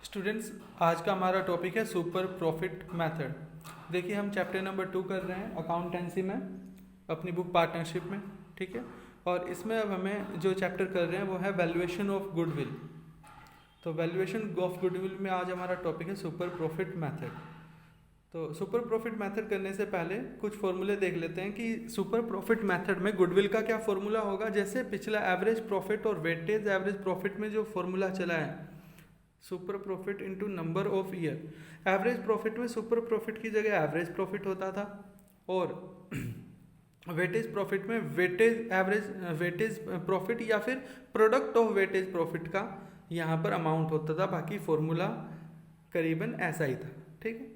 Students, आज का हमारा टॉपिक है सुपर प्रॉफिट मेथड। देखिए, हम चैप्टर नंबर 2 कर रहे हैं अकाउंटेंसी में, अपनी बुक पार्टनरशिप में। ठीक है, और इसमें अब हमें जो चैप्टर कर रहे हैं वो है वैल्यूएशन ऑफ गुडविल। तो वैल्यूएशन ऑफ गुडविल में आज हमारा टॉपिक है सुपर प्रॉफिट मेथड। तो सुपर प्रॉफिट मेथड करने से पहले कुछ फॉर्मूले देख लेते हैं कि सुपर प्रॉफिट मेथड में गुडविल का क्या फॉर्मूला होगा। जैसे पिछला एवरेज प्रॉफिट और वेटेज एवरेज प्रॉफिट में जो फॉर्मूला चला है, super profit into number of year. Average profit में सुपर प्रॉफिट की जगह एवरेज प्रॉफिट होता था, और वेटेज प्रॉफिट में वेटेज प्रॉफिट या फिर प्रोडक्ट ऑफ वेटेज प्रॉफिट का यहाँ पर अमाउंट होता था। बाकी फॉर्मूला करीबन ऐसा ही था। ठीक है,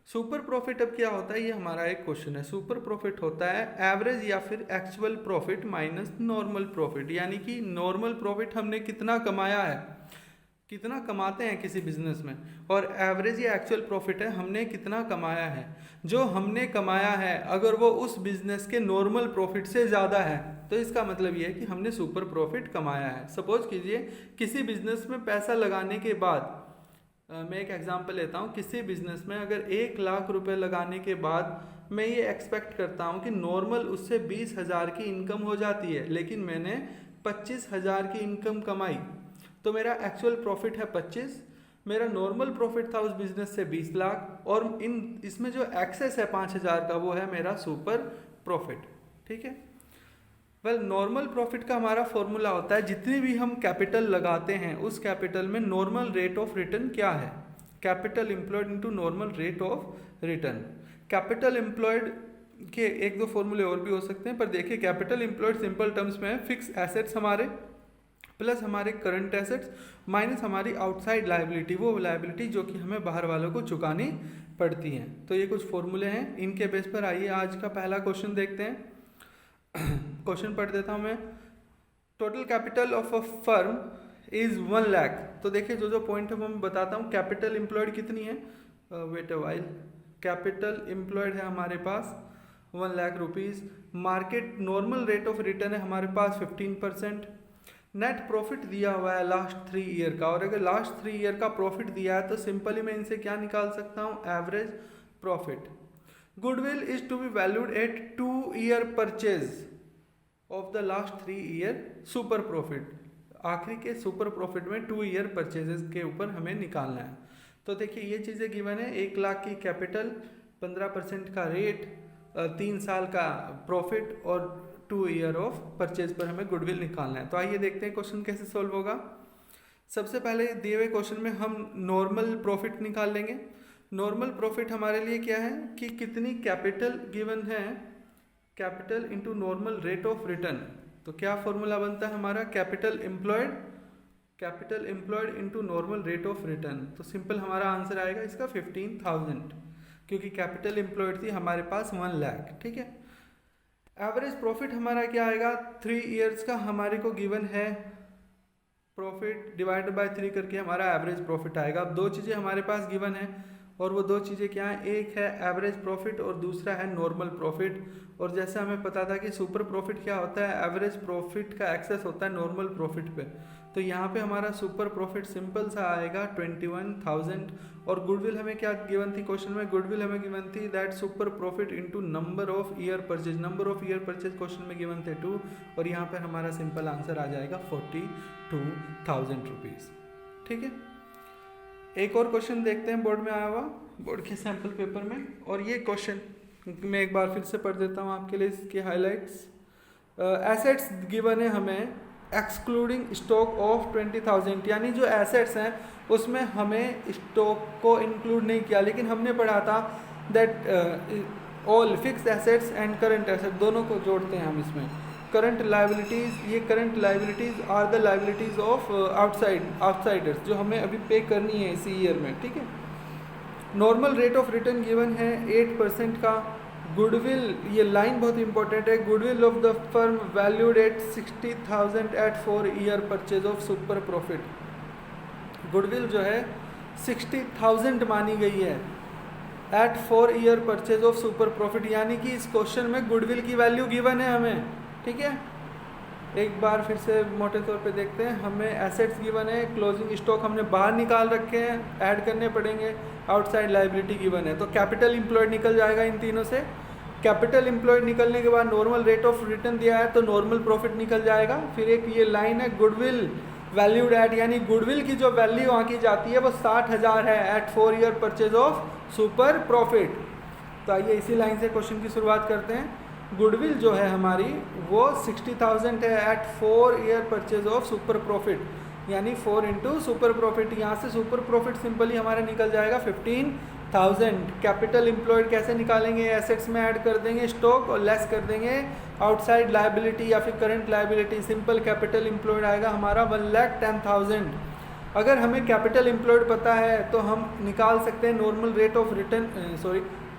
सुपर प्रॉफिट अब क्या होता है, ये हमारा एक क्वेश्चन है। सुपर प्रॉफिट होता है एवरेज या फिर actual profit minus normal profit, यानी कि नॉर्मल प्रॉफिट हमने कितना कमाया है, कितना कमाते हैं किसी बिजनेस में, और एवरेज या एक्चुअल प्रॉफिट है हमने कितना कमाया है। जो हमने कमाया है अगर वो उस बिजनेस के नॉर्मल प्रॉफिट से ज़्यादा है तो इसका मतलब ये है कि हमने सुपर प्रॉफिट कमाया है। सपोज कीजिए किसी बिजनेस में पैसा लगाने के बाद, मैं एक एग्जांपल लेता हूँ। किसी बिजनेस में अगर 1,00,000 रुपए लगाने के बाद मैं ये एक्सपेक्ट करता हूँ कि नॉर्मल उससे 20,000 की इनकम हो जाती है, लेकिन मैंने 25,000 की इनकम कमाई, तो मेरा एक्चुअल प्रॉफिट है 25, मेरा नॉर्मल प्रॉफिट था उस बिजनेस से 20 लाख, और इसमें जो एक्सेस है 5,000 का वो है मेरा सुपर प्रॉफिट। ठीक है, वेल नॉर्मल प्रॉफिट का हमारा फॉर्मूला होता है जितनी भी हम कैपिटल लगाते हैं उस कैपिटल में नॉर्मल रेट ऑफ रिटर्न क्या है, capital employed into normal rate of return. Capital employed के एक दो फॉर्मूले और भी हो सकते हैं, पर देखिए कैपिटल एम्प्लॉयड सिंपल टर्म्स में है फिक्स एसेट्स हमारे प्लस हमारे करंट एसेट्स माइनस हमारी आउटसाइड लायबिलिटी, वो लायबिलिटी जो कि हमें बाहर वालों को चुकानी पड़ती हैं। तो ये कुछ फॉर्मूले हैं, इनके बेस पर आइए आज का पहला क्वेश्चन देखते हैं। क्वेश्चन पढ़ देता हूँ मैं। Total capital of a firm is 1 lakh. तो देखिए जो पॉइंट है वो मैं बताता हूँ। कैपिटल एम्प्लॉयड कितनी है, wait a while, capital employed है हमारे पास 1 lakh rupees. Market normal rate of return है हमारे पास 15%। नेट प्रॉफिट दिया हुआ है लास्ट 3 ईयर का, और अगर लास्ट 3 ईयर का प्रॉफिट दिया है तो सिंपली मैं इनसे क्या निकाल सकता हूँ, average profit. Goodwill is to be valued at 2 year purchase of the last 3 year super profit. आखिरी के सुपर प्रॉफिट में 2 ईयर परचेजेस के ऊपर हमें निकालना है। तो देखिए ये चीज़ें गिवन है, 1 लाख की कैपिटल, 15% का रेट, 3 साल का प्रॉफिट और 2 ईयर ऑफ परचेज पर हमें गुडविल निकालना है। तो आइए देखते हैं क्वेश्चन कैसे सोल्व होगा। सबसे पहले दिए हुए क्वेश्चन में हम नॉर्मल प्रॉफिट निकाल लेंगे। नॉर्मल प्रॉफिट हमारे लिए क्या है कि कितनी कैपिटल गिवन है, capital into normal rate of return. तो क्या फॉर्मूला बनता है हमारा, capital employed into normal rate of return. तो सिंपल हमारा आंसर आएगा इसका 15,000, क्योंकि कैपिटल एम्प्लॉयड थी हमारे पास 1 लाख। ठीक है, एवरेज प्रॉफिट हमारा क्या आएगा, 3 ईयर्स का हमारे को गिवन है, प्रॉफिट डिवाइडेड बाय 3 करके हमारा एवरेज प्रॉफिट आएगा। अब 2 चीज़ें हमारे पास गिवन है, और वो 2 चीज़ें क्या हैं, एक है एवरेज प्रॉफिट और दूसरा है नॉर्मल प्रॉफिट। और जैसे हमें पता था कि सुपर प्रॉफिट क्या होता है, एवरेज प्रॉफिट का एक्सेस होता है नॉर्मल प्रॉफिट पे। तो यहाँ पे हमारा सुपर प्रॉफिट सिंपल सा आएगा 21,000। और गुडविल हमें क्या गिवन थी क्वेश्चन में, गुडविल हमें गिवन थी that super profit into number of year purchase. Number of year purchase question में गिवन थे 2, और यहाँ पर हमारा सिंपल आंसर आ जाएगा 42,000 रुपीज़। ठीक है, एक और क्वेश्चन देखते हैं बोर्ड में आया हुआ, बोर्ड के सैम्पल पेपर में। और ये क्वेश्चन मैं एक बार फिर से पढ़ देता हूँ आपके लिए इसके हाइलाइट्स। एसेट्स गिवन है हमें एक्सक्लूडिंग स्टॉक ऑफ 20,000, यानी जो एसेट्स हैं उसमें हमें स्टॉक को इंक्लूड नहीं किया, लेकिन हमने पढ़ा था that all fix assets and current asset दोनों को जोड़ते हैं हम इसमें। करंट लायबिलिटीज़, ये current liabilities are the liabilities of outsiders, जो हमें अभी पे करनी है इसी ईयर में। ठीक है, normal rate of return given है 8% का। गुडविल, ये लाइन बहुत इंपॉर्टेंट है, goodwill of the firm valued at 60,000 at 4 year purchase of super profit. Goodwill जो है 60,000 मानी गई है at 4 year purchase of super profit, यानी कि इस क्वेश्चन में गुडविल की वैल्यू गिवन है हमें। ठीक है, एक बार फिर से मोटे तौर पे देखते हैं। हमें एसेट्स गिवन है, क्लोजिंग स्टॉक हमने बाहर निकाल रखे हैं, ऐड करने पड़ेंगे, आउटसाइड लायबिलिटी गिवन है। तो कैपिटल एम्प्लॉयड निकल जाएगा इन तीनों से। कैपिटल एम्प्लॉयड निकलने के बाद नॉर्मल रेट ऑफ रिटर्न दिया है तो नॉर्मल प्रॉफिट निकल जाएगा। फिर एक ये लाइन है गुडविल वैल्यूड एट, यानी गुडविल की जो वैल्यू वहाँ की जाती है वो 60,000 है at 4 year purchase of super profit. तो आइए इसी लाइन से क्वेश्चन की शुरुआत करते हैं। गुडविल जो है हमारी वो 60,000 है at 4 year purchase of super profit, यानी 4 इंटू सुपर प्रॉफिट। यहाँ से सुपर प्रॉफिट सिंपली हमारा निकल जाएगा 15,000। कैपिटल एम्प्लॉयड कैसे निकालेंगे, एसेट्स में ऐड कर देंगे स्टॉक और लेस कर देंगे आउटसाइड लायबिलिटी या फिर current liability. Simple capital employed आएगा हमारा 1,10,000। अगर हमें कैपिटल एम्प्लॉयड पता है तो हम निकाल सकते हैं normal rate of return,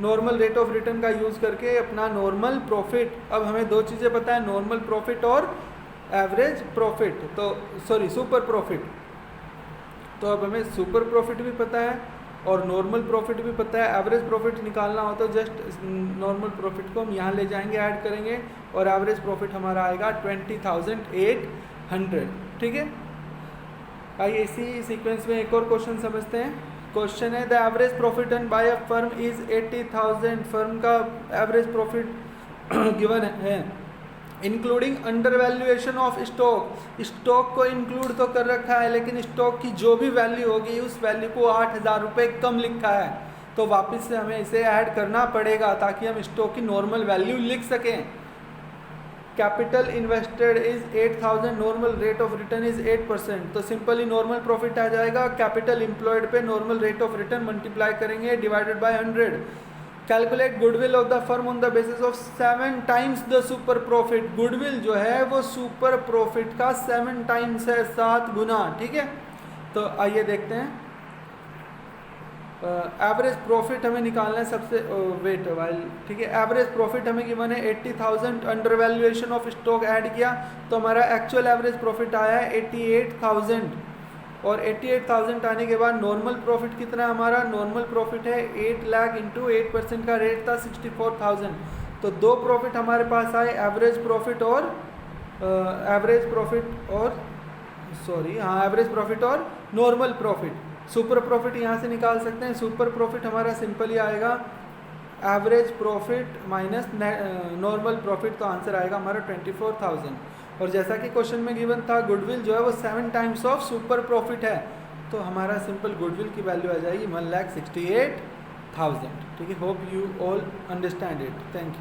normal rate of return का यूज़ करके अपना नॉर्मल प्रॉफिट। अब हमें दो चीज़ें पता है, नॉर्मल प्रॉफिट और एवरेज प्रॉफिट, तो सुपर प्रॉफिट। तो अब हमें सुपर प्रॉफिट भी पता है और नॉर्मल प्रॉफिट भी पता है। एवरेज प्रॉफिट निकालना हो तो जस्ट नॉर्मल प्रॉफिट को हम यहाँ ले जाएंगे, ऐड करेंगे और एवरेज प्रॉफिट हमारा आएगा 20,800। ठीक है, आइए इसी सीक्वेंस में एक और क्वेश्चन समझते हैं। क्वेश्चन है the average profit earn by a firm is 80,000। Firm का एवरेज प्रॉफिट गिवन है including under valuation of stock. Stock को इंक्लूड तो कर रखा है लेकिन स्टॉक की जो भी वैल्यू होगी उस वैल्यू को 8,000 रुपये कम लिखा है, तो वापस से हमें इसे ऐड करना पड़ेगा ताकि हम स्टॉक की नॉर्मल वैल्यू लिख सकें। Capital invested is 8,000, normal rate of return is 8%, तो सिंपली नॉर्मल प्रॉफिट आ जाएगा। कैपिटल एम्प्लॉयड पे normal rate of return multiply करेंगे divided by 100। Calculate goodwill of the firm on the basis of 7 times the super profit. Goodwill जो है वो super profit का 7 times है, 7 गुना। ठीक है, तो आइए देखते हैं। एवरेज प्रॉफिट हमें निकालना है सबसे वेट वाइल। ठीक है, एवरेज प्रॉफिट हमें गिवन है 80,000, under valuation of stock add किया तो हमारा एक्चुअल एवरेज प्रॉफिट आया है 88,000। और 88,000 आने के बाद नॉर्मल प्रॉफिट कितना है हमारा, नॉर्मल प्रॉफिट है 8 लाख इंटू 8% का रेट था 64,000। तो दो प्रॉफिट हमारे पास आए, एवरेज प्रॉफिट और एवरेज प्रॉफिट और नॉर्मल प्रॉफिट। सुपर प्रॉफिट यहाँ से निकाल सकते हैं। सुपर प्रॉफिट हमारा सिंपली आएगा average profit minus normal profit, तो आंसर आएगा हमारा 24,000। और जैसा कि क्वेश्चन में गिवन था गुडविल जो है वो 7 टाइम्स ऑफ सुपर प्रॉफिट है, तो हमारा सिंपल गुडविल की वैल्यू आ जाएगी 1,68,000। ठीक है, hope you all understand it. Thank you.